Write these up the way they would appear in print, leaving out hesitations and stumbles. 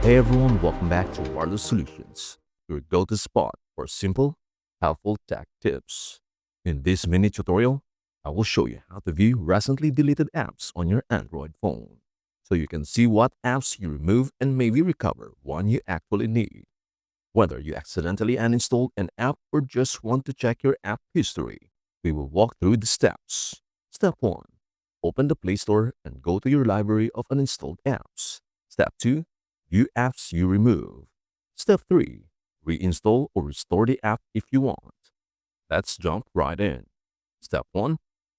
Hey everyone, welcome back to Wireless Solutions, your go-to spot for simple, helpful tech tips. In this mini tutorial, I will show you how to view recently deleted apps on your Android phone, so you can see what apps you remove and maybe recover one you actually need. Whether you accidentally uninstalled an app or just want to check your app history, we will walk through the steps. Step 1. Open the Play Store and go to your library of uninstalled apps. Step 2. View apps you remove. Step 3. Reinstall or restore the app if you want. Let's jump right in. Step 1.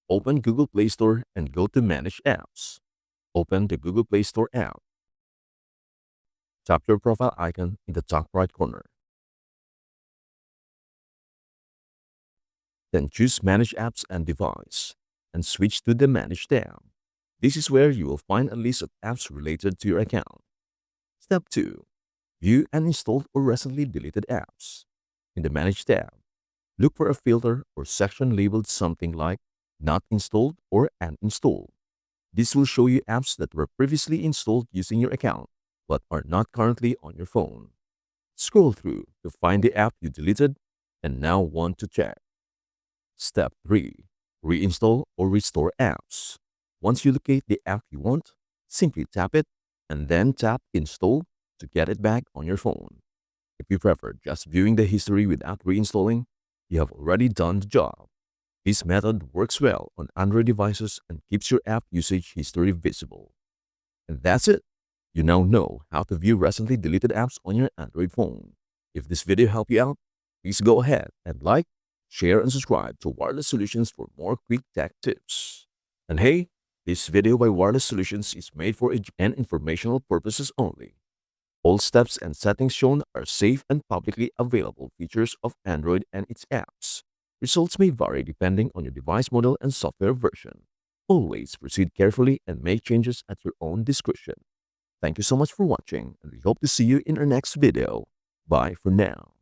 Open Google Play Store and go to Manage Apps. Open the Google Play Store app. Tap your profile icon in the top right corner. Then choose Manage Apps and Device and switch to the Manage tab. This is where you will find a list of apps related to your account. Step 2. View uninstalled or recently deleted apps. In the Manage tab, look for a filter or section labeled something like Not Installed or Uninstalled. This will show you apps that were previously installed using your account but are not currently on your phone. Scroll through to find the app you deleted and now want to check. Step 3. Reinstall or restore apps. Once you locate the app you want, simply tap it and then tap Install to get it back on your phone. If you prefer just viewing the history without reinstalling, you have already done the job. This method works well on Android devices and keeps your app usage history visible. And that's it. You now know how to view recently deleted apps on your Android phone. If this video helped you out, please go ahead and like, share, and subscribe to Wireless Solutions for more quick tech tips. And hey, this video by Wireless Solutions is made for and informational purposes only. All steps and settings shown are safe and publicly available features of Android and its apps. Results may vary depending on your device model and software version. Always proceed carefully and make changes at your own discretion. Thank you so much for watching, and we hope to see you in our next video. Bye for now.